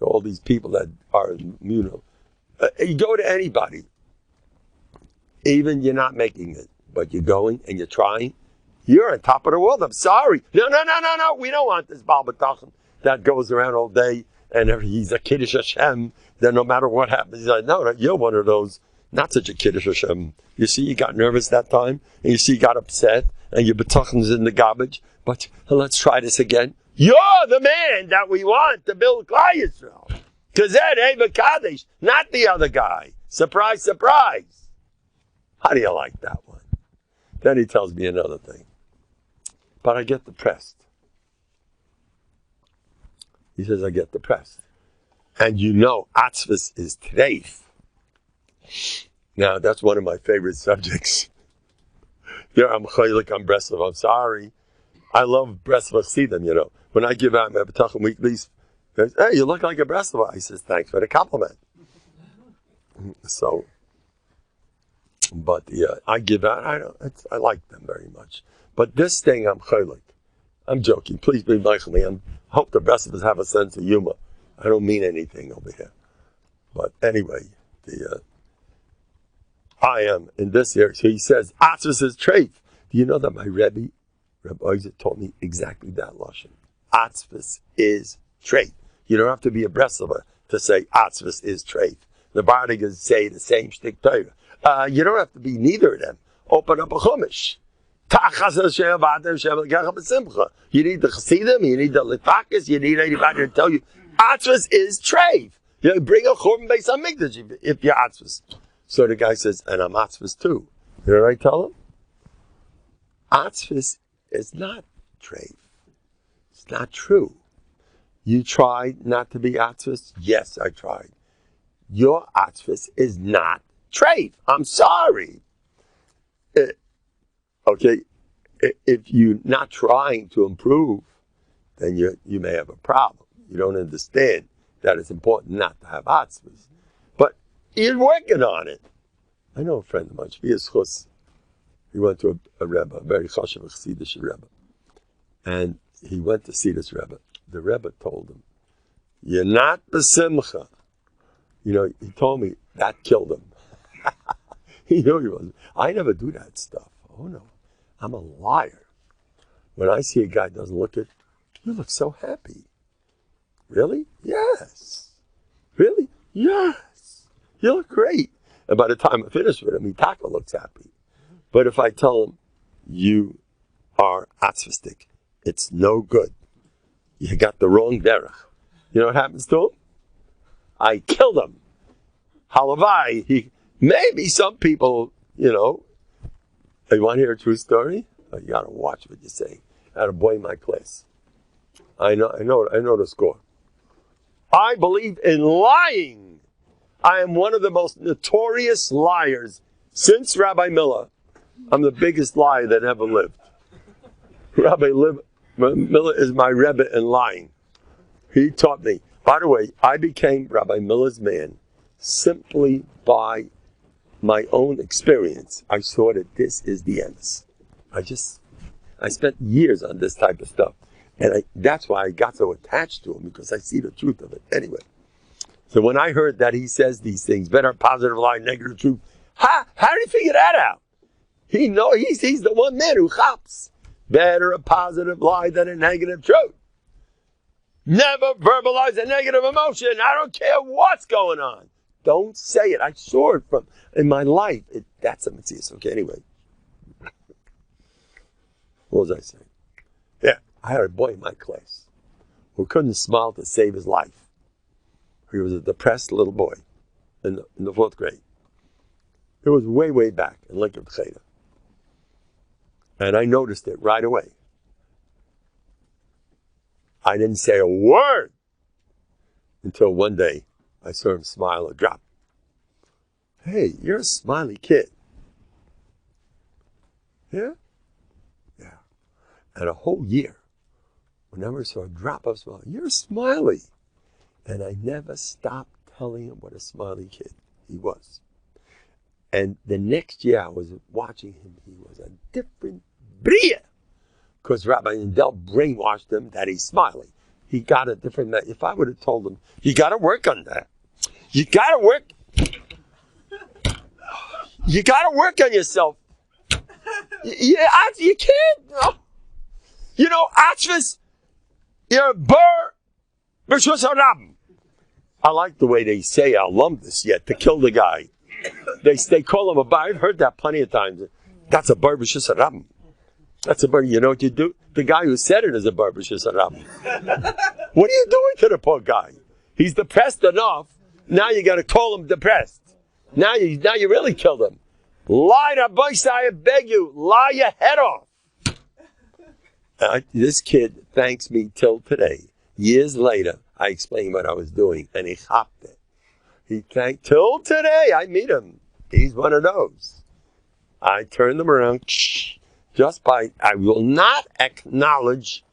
All these people that are, you go to anybody. Even you're not making it, but you're going and you're trying. You're on top of the world. I'm sorry. No. We don't want this Baal B'tachon that goes around all day and he's a Kiddush Hashem. Then no matter what happens, he's like, no, you're one of those, not such a Kiddush Hashem. You see, you got nervous that time, and you see, you got upset, and your B'tachon's in the garbage, but let's try this again. You're the man that we want to build Klal Yisrael. Kazed Eva Kadesh, not the other guy. Surprise, surprise. How do you like that one? Then he tells me another thing. But I get depressed. He says, I get depressed. And Atzvus is treif. Now, that's one of my favorite subjects. I'm chaylik on Breslov. I'm sorry. I love Breslov Sidim, When I give out my B'tachon weeklies, hey, you look like a Breslov. I says, thanks for the compliment. So, but I give out, I like them very much. But this thing, I'm chaylik. I'm joking. Please be mindful me. I hope the rest of us have a sense of humor. I don't mean anything over here. But anyway, I am in this area. So he says, Atzvus is treif. Do you know that my Rebbe Isaac taught me exactly that lashon? Atzvus is treif. You don't have to be a Breslover to say Atzvus is treif. The Bardigas say the same shtick Torah. You don't have to be neither of them. Open up a chumash. You need the Chassidim, you need the Litakas, you need anybody to tell you Atzvus is treif. You bring a Churban Beis HaMikdash if you're Atzvus. So the guy says, and I'm Atzvus too. You know what I tell him? Atzvus is not treif. It's not true. You tried not to be Atzvus? Yes, I tried. Your Atzvus is not treif. I'm sorry. Okay, if you're not trying to improve, then you may have a problem. You don't understand that it's important not to have Atzvus. But you're working on it. I know a friend of mine, he went to a Rebbe, a very chashuv Chassidish Rebbe. And he went to see this Rebbe. The Rebbe told him, you're not besimcha. He told me that killed him. He knew he wasn't. I never do that stuff. Oh no. I'm a liar. When I see a guy doesn't look it, you look so happy. Really? Yes. Really? Yes. You look great. And by the time I finish with him, Taka looks happy. But if I tell him, you are atzvistic, it's no good. You got the wrong derech. You know what happens to him? I killed him. Halavai. Maybe some people, you want to hear a true story? Oh, you got to watch what you say. I had a boy in my class. I know the score. I believe in lying. I am one of the most notorious liars since Rabbi Miller. I'm the biggest liar that ever lived. Rabbi Miller is my Rebbe in lying. He taught me. By the way, I became Rabbi Miller's man simply by my own experience. I saw that this is the emes. I spent years on this type of stuff. And that's why I got so attached to him, because I see the truth of it. Anyway, so when I heard that he says these things, better positive lie, negative truth, how did he figure that out? He's the one man who chops. Better a positive lie than a negative truth. Never verbalize a negative emotion. I don't care what's going on. Don't say it. I saw it in my life. That's a mitzvah. Okay, anyway. What was I saying? Yeah, I had a boy in my class who couldn't smile to save his life. He was a depressed little boy in the 4th grade. It was way, way back in Lincoln Cheder. And I noticed it right away. I didn't say a word until one day I saw him smile or drop. Hey, you're a smiley kid. Yeah? Yeah. And a whole year, whenever I saw a drop of smile, you're smiley. And I never stopped telling him what a smiley kid he was. And the next year I was watching him, he was a different bria. Because Rabbi Mendel brainwashed him that he's smiley. He got a different, if I would have told him, you got to work on that. You got to work on yourself. You can't. You know, Achvis, you're a burr, b'shus harabim. I like the way they say, I love this yet, to kill the guy. They call him a burr. I've heard that plenty of times. That's a burr, b'shus harabim. That's a burr. You know what you do? The guy who said it is a burr, b'shus harabim. What are you doing to the poor guy? He's depressed enough. Now you got to call him depressed. Now you really killed him. Lie to boys, I beg you. Lie your head off. This kid thanks me till today. Years later, I explained what I was doing, and he hopped it. He thanked till today. I meet him. He's one of those. I turned them around I will not acknowledge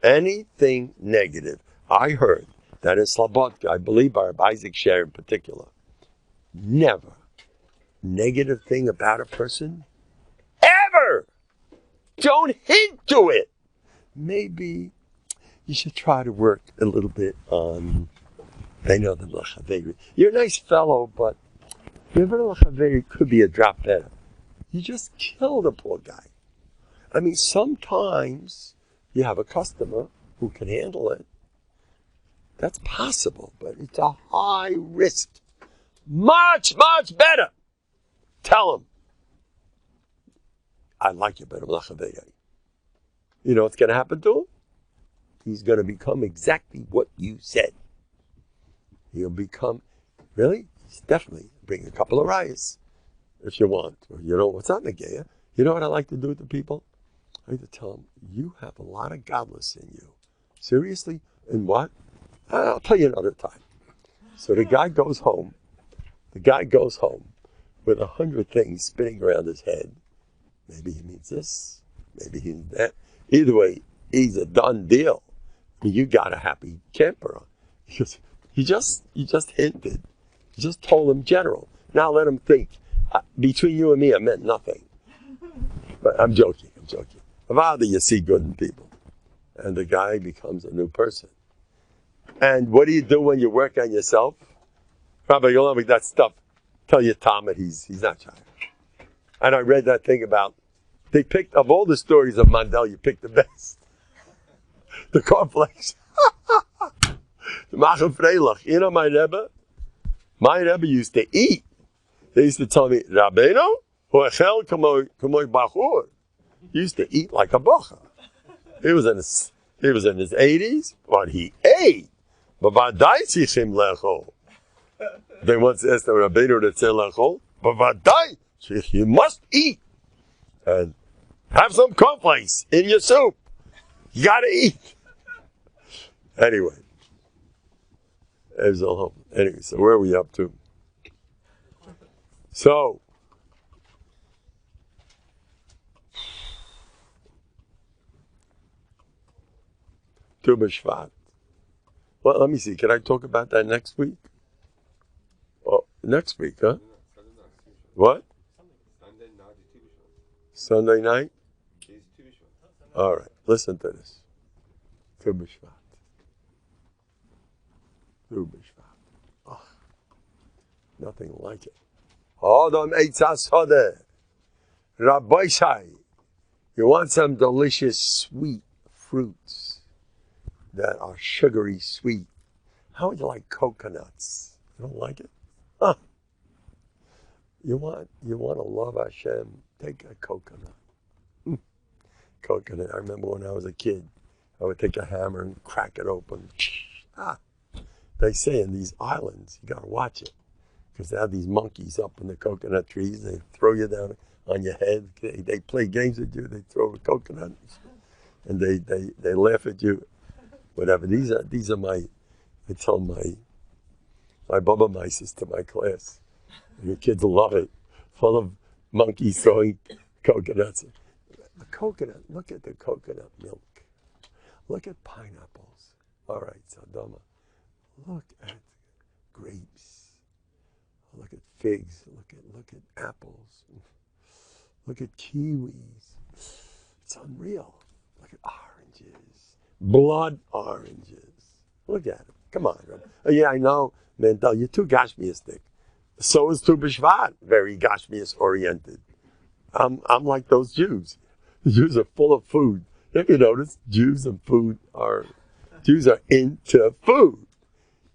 anything negative. I heard that in Slobodka, I believe by Isaac Sher in particular, never negative thing about a person, ever. Don't hint to it. Maybe you should try to work a little bit on, I know the Lachaveri. You're a nice fellow, but your Lachaveri could be a drop better. You just kill the poor guy. I mean, sometimes you have a customer who can handle it. That's possible, but it's a high risk. Much, much better. Tell him, I like you better. You know what's going to happen to him? He's going to become exactly what you said. He'll become, really? He's definitely bring a couple of riots if you want. Or, you know, what's not Nageya? You know what I like to do to people? I like to tell them, you have a lot of godless in you. Seriously? And what? I'll tell you another time. So the guy goes home with 100 things spinning around his head. Maybe he means this, maybe he means that. Either way, he's a done deal. I mean, you got a happy camper on. Because you just hinted. You just told him general. Now let him think. Between you and me, I meant nothing. But I'm joking. Avada, you see good in people. And the guy becomes a new person. And what do you do when you work on yourself? Rabbi Yolamik, that stuff. Tell your Talmud he's not shy. And I read that thing about, they picked, of all the stories of Mendel, you picked the best. The cornflakes. The Machem Freilach. You know my Rebbe? My Rebbe used to eat. They used to tell me, Rabbeinu, ho'echel kamoy bachur. He used to eat like a bocha. He was in his 80s, but he ate. But vadai tzichim lechol. They once asked the Rabbeinu to say lechol, but vadai, you must eat. And have some cornflakes in your soup. You gotta eat. Anyway. So where are we up to? So, Tu B'Shvat. Well, let me see. Can I talk about that next week? Oh, next week, huh? What? Sunday night? All right. Listen to this. Tu B'Shvat. Tu B'Shvat. Oh, nothing like it. Adam Eitzas Hodeh. Rabbi Shai. You want some delicious sweet fruits? that are sugary sweet. How would you like coconuts? You don't like it? Huh. You want to love Hashem, take a coconut. Coconut. I remember when I was a kid, I would take a hammer and crack it open. They say in these islands, you got to watch it, because they have these monkeys up in the coconut trees. They throw you down on your head. They play games with you. They throw a coconut, and they laugh at you. Whatever. These are my. I tell my Baba Mises to my class. Your kids will love it. Full of monkeys throwing coconuts. The coconut. Look at the coconut milk. Look at pineapples. All right, Sadama. Look at grapes. Look at figs. Look at apples. Look at kiwis. It's unreal. Look at oranges. Blood oranges. Look at it. Come on. Yeah, I know, Mendel, you're too Gashmiistic. So is Tu B'Shvat, very Gashmias oriented. I'm like those Jews. The Jews are full of food. If you notice, Jews are into food.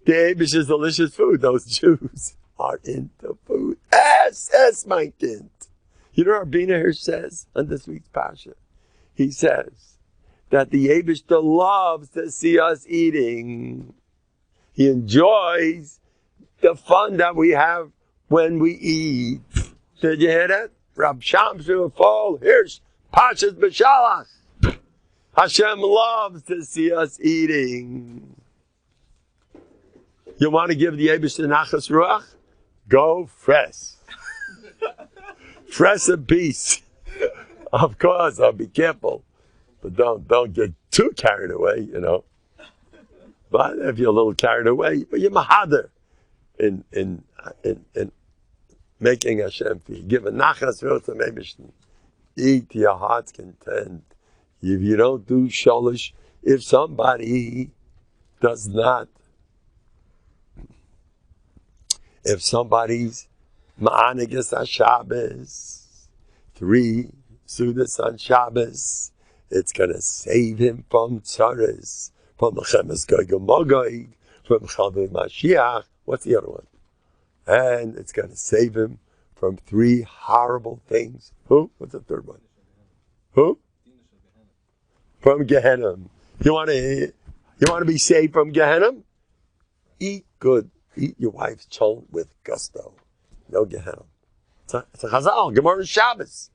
The Abish is delicious food. Those Jews are into food. Yes, my kind. You know what Rabbeinu here says on this week's Pasha? He says that the Abish loves to see us eating. He enjoys the fun that we have when we eat. Did you hear that? Rab Shamsu Fall Hirsch Pashas Beshalach. Hashem loves to see us eating. You want to give the Eibush the Nachas Ruach? Go fresh. Fresh and peace. Of course, I'll be careful. But don't get too carried away, you know. But if you're a little carried away, but you're mahader in making Hashem feel. Give a nachas ruach to Eibishter. Eat to your heart's content. If you don't do sholish, if somebody does not, if somebody's ma'anigas on Shabbos, 3 Sudas on Shabbos, it's going to save him from tzaras, from the chemes goyim mogoy, from chavei Mashiach. What's the other one? And it's going to save him from 3 horrible things. Who? What's the third one? Who? From Gehenna. You want to be saved from Gehenna? Eat good. Eat your wife's cholent with gusto. No Gehenna. It's a Chazal. Gemara and Shabbos.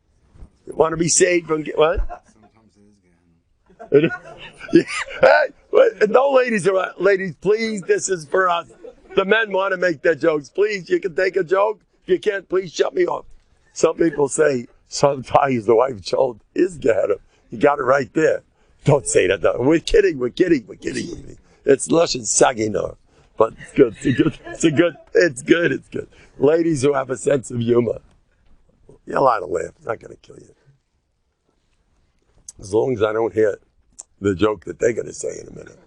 You want to be saved from what? Sometimes it is Gehenna. Hey, no ladies around. Ladies, please, this is for us. The men want to make their jokes. Please, you can take a joke. If you can't, please shut me off. Some people say sometimes the wife's cholent is Gehenna. You got it right there. Don't say that. No. We're kidding. It's Lashon Sagina. But it's good. It's good. Ladies who have a sense of humor. You're allowed to laugh. It's not going to kill you. As long as I don't hear the joke that they're going to say in a minute.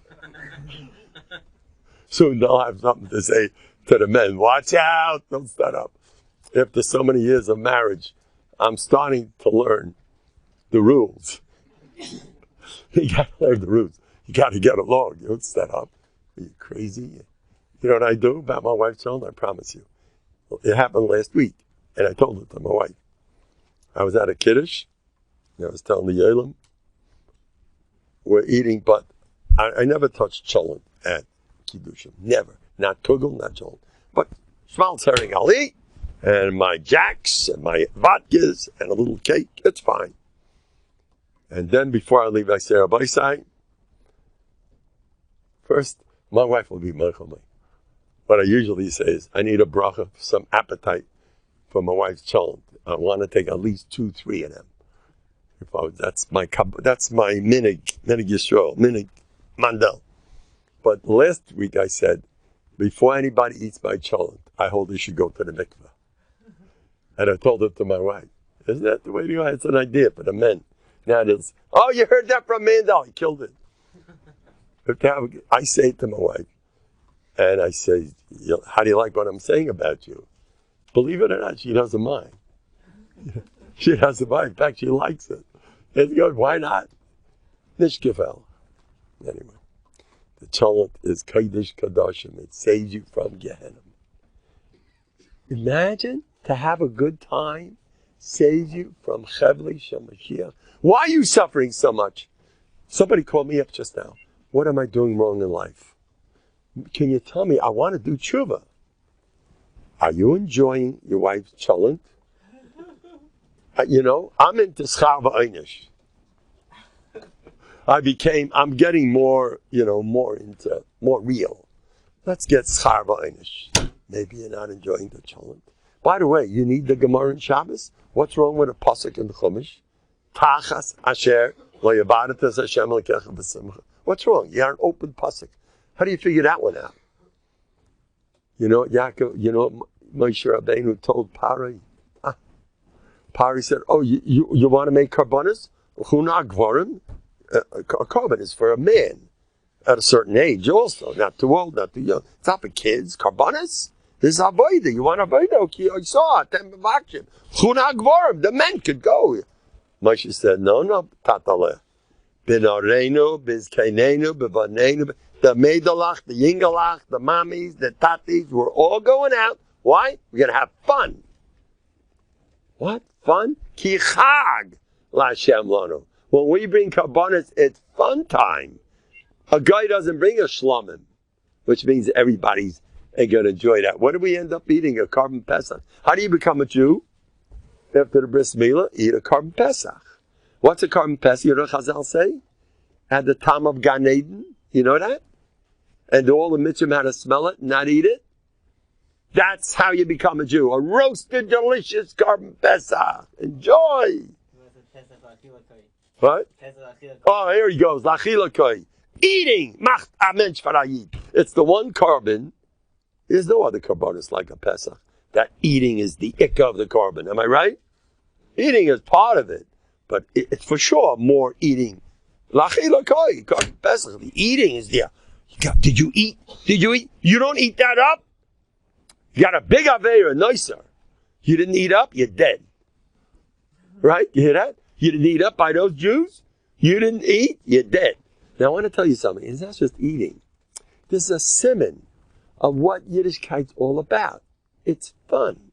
Soon they'll have something to say to the men. Watch out. Don't start up. After so many years of marriage, I'm starting to learn the rules. You got to learn the rules. You got to get along. You don't start up. Are you crazy? You know what I do about my wife's child? I promise you. It happened last week, and I told it to my wife. I was at a kiddush, and I was telling the Yolim, we're eating, but I never touched cholent at kiddushim. Never. Not kugel, not cholent. But schmaltz herring I'll eat, and my jacks, and my vodkas, and a little cake. It's fine. And then before I leave, I say, Rabbi Sai, first, my wife will be mechamei. What I usually say is, I need a bracha, some appetite for my wife's cholent. I want to take at least 2, 3 of them. That's my minig Yisrael, minig Mendel. But last week I said, before anybody eats my cholent, I hold they should go to the mikveh. And I told it to my wife. Isn't that the way to go? It's an idea for the men. Now it is, oh, you heard that from Mendel. He killed it. I say it to my wife. And I say, how do you like what I'm saying about you? Believe it or not, she doesn't mind. She doesn't mind. In fact, she likes it. It's good. Why not? Nishkefel. Anyway. The cholent is Kodesh Kadoshim. It saves you from Gehenna. Imagine to have a good time saves you from Chevli Shemashiach. Why are you suffering so much? Somebody called me up just now. What am I doing wrong in life? Can you tell me? I want to do tshuva. Are you enjoying your wife's cholent? I'm into schar v'einish. I'm getting more real. Let's get schar v'einish. Maybe you're not enjoying the cholent. By the way, you need the Gemara in Shabbos. What's wrong with a pasuk in the Chumash? Tachas asher lo yavadatas Hashem lekecha b'simcha. What's wrong? You are an open pasuk. How do you figure that one out? Yaakov, Moshe Rabbeinu told Pari. Pari said, "Oh, you want to make karbonis? Chuna gvarim. A carbon is for a man at a certain age, also not too old, not too young. It's not for kids. Karbonis. This is avoida. You want avoida? Okay, I saw it. Chuna gvarim. The men could go." Moshe said, "No, tataleh. Binarenu, bizkainenu, bivanenu." The Meidalach, the Yingalach, the Mamis, the Tatis, we're all going out. Why? We're going to have fun. What? Fun? Ki chag la'Hashem lanu. When we bring karbonis, it's fun time. A guy doesn't bring a shlomim, which means everybody's ain't going to enjoy that. What do we end up eating? A carbon pesach. How do you become a Jew? After the bris milah, eat a carbon pesach. What's a carbon pesach? You know what Chazal say? At the time of Gan Eden. You know that? And all the mitzvahs how to smell it and not eat it. That's how you become a Jew. A roasted, delicious carbon pesach. Enjoy. What? Oh, here he goes. L'achilakoi. Eating. Macht a mensch farayit. It's the one carbon. There's no other carbonus like a pesach. That eating is the ikka of the carbon. Am I right? Eating is part of it. But it's for sure more eating. L'achilakoi. Carbon pesach. The eating is there. Did you eat? You don't eat that up? You got a big aveira, nicer. You didn't eat up, you're dead. Right? You hear that? You didn't eat up by those Jews? You didn't eat, you're dead. Now I want to tell you something. It's not just eating. This is a simon of what Yiddishkeit's all about. It's fun.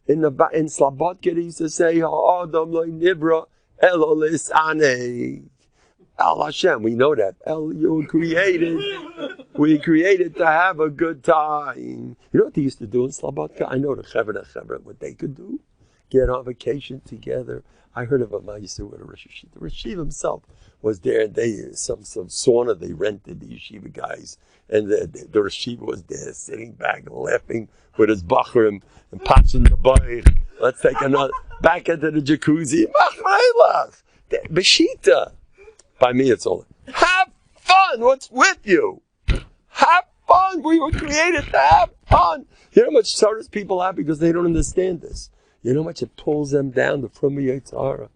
In Slabodka, they used to say, Adam lo nivra elo lisanei. El Hashem, we know that. You created. We created to have a good time. You know what they used to do in Slabodka? I know the Chevra, what they could do? Get on vacation together. I heard of him. I used to go to Rosh Yeshiva. The Rosh Yeshiva himself was there, and they some sauna they rented, the Yeshiva guys, and the Rosh Yeshiva was there, sitting back and laughing with his bachrim and patching the bike. Let's take another back into the jacuzzi. Beshita. By me, it's all. Have fun. What's with you? Have fun. We were created to have fun. You know how much sorrows people have because they don't understand this. You know how much it pulls them down, the from Yetzirah.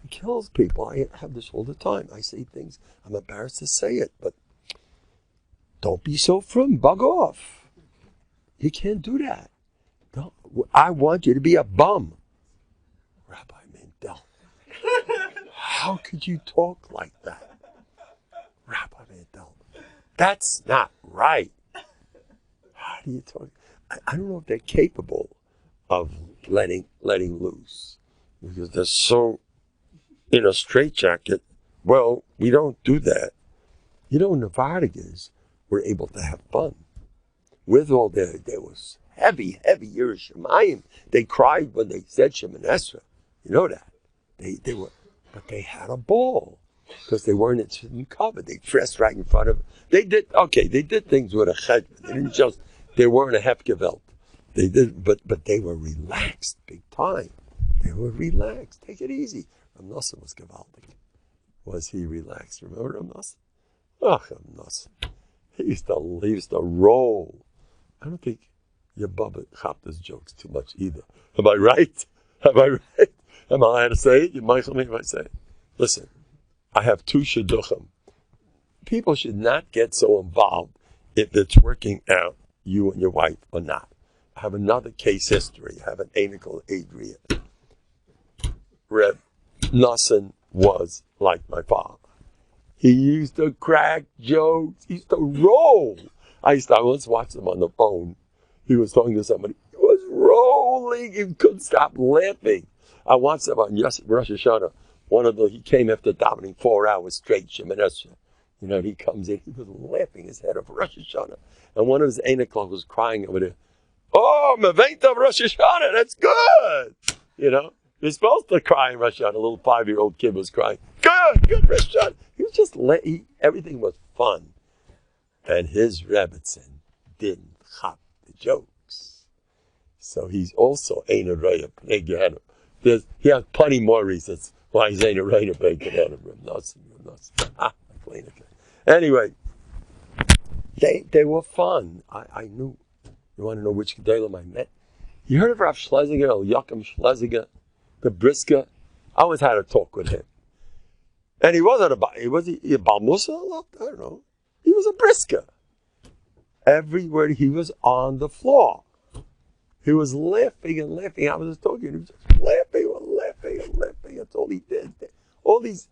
It kills people. I have this all the time. I say things. I'm embarrassed to say it, but don't be so frum. Bug off. You can't do that. Don't. I want you to be a bum. Rabbi Mendel. How could you talk like that? Rabbi Mendel. That's not right. How do you talk? I don't know if they're capable of letting loose. Because they're so in a straitjacket. Well, we don't do that. Nnovhardok were able to have fun. With all there was heavy Yerushalayim. They cried when they said Shemoneh Esrei. You know that. They were. But they had a ball because they weren't covered. They dressed right in front of. They did things with a chedron. They weren't a hefgevelt. They did, but they were relaxed big time. They were relaxed. Take it easy. Ramnasa was gewaltig. Was he relaxed? Remember Ramnasa? Ramnasa. He used to roll. I don't think your Bubba Chapta's jokes too much either. Am I right? Am I allowed to say it? You might me if I say it. Listen, I have two shidduchim. People should not get so involved if it's working out, you and your wife, or not. I have another case history. I have an anical Adrian. Reb Nassan was like my father. He used to crack jokes. He used to roll. I once watched him on the phone. He was talking to somebody. He was rolling. He couldn't stop laughing. I watched him on Rosh Hashanah. He came after davening 4 hours straight, Shemoneh. He comes in. He was laughing his head off Rosh Hashanah. And one of his Einiklov was crying over there. Oh, Mevent of Rosh Hashanah, that's good. You're supposed to cry in Rosh Hashanah. A little 5-year-old kid was crying. Good Rosh Hashanah. He was just, everything was fun. And his Rebbetzin didn't chop the jokes. So he's also Ein Araya Pnei Gehenna. He has plenty more reasons why he's Ein Araya Pnei Gehenna. Anyway, they were fun. I knew. You want to know which Gedolim I met? You heard of Rav Schlesinger, Yaakov Schlesinger, the Brisker? I always had a talk with him. And he wasn't was he a Baal Musa? I don't know. He was a Brisker. Every word, he was on the floor. He was laughing and laughing. I was just talking. He was just laughing and laughing and laughing. That's all he did. All these,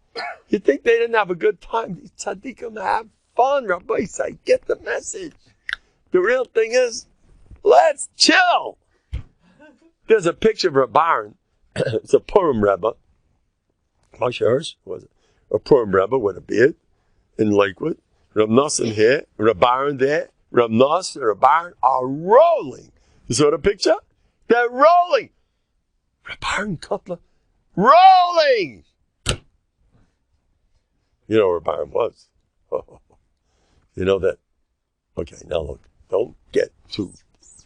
you think they didn't have a good time? These tzaddikim have fun, Rabbi say. Get the message. The real thing is, let's chill. There's a picture of a Baron. It's a Purim Rebbe. Moshe Hirsch was it? A Purim Rebbe with a beard in Lakewood. Reb Nosson here, Reb Baron there. Reb Nosson and Reb Baron are rolling. You saw the picture? They're rolling. Reb Baron Kotler, rolling. You know where Reb Baron was. You know that. Okay, now look. Don't get too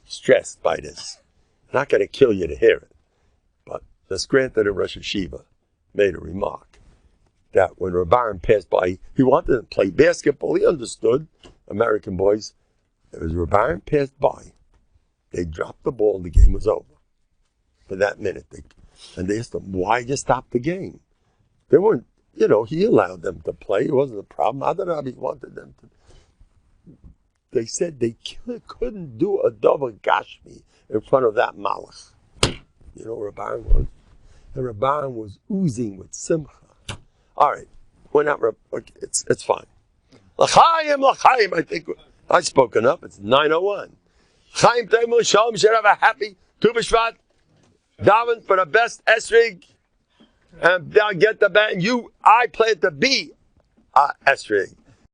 stressed by this. Not going to kill you to hear it. But the Scranton of Rosh Hashiva made a remark that when Reb Baron passed by, he wanted to play basketball. He understood, American boys. As Reb Baron passed by, they dropped the ball and the game was over. For that minute. And they asked him, why did you stop the game? They weren't, he allowed them to play. It wasn't a problem. I don't know how he wanted them to. They said they couldn't do a Dover Gashmi in front of that Malach. You know where Rabban was? And Rabban was oozing with simcha. All right. We're not, okay, it's fine. L'chaim, I think I've spoken up. It's 9:01. Chaim Teimel Shalom should have a happy Tu B'Shvat. Daven for the best Esrig. And I'll get the band. I plan to be Esrig.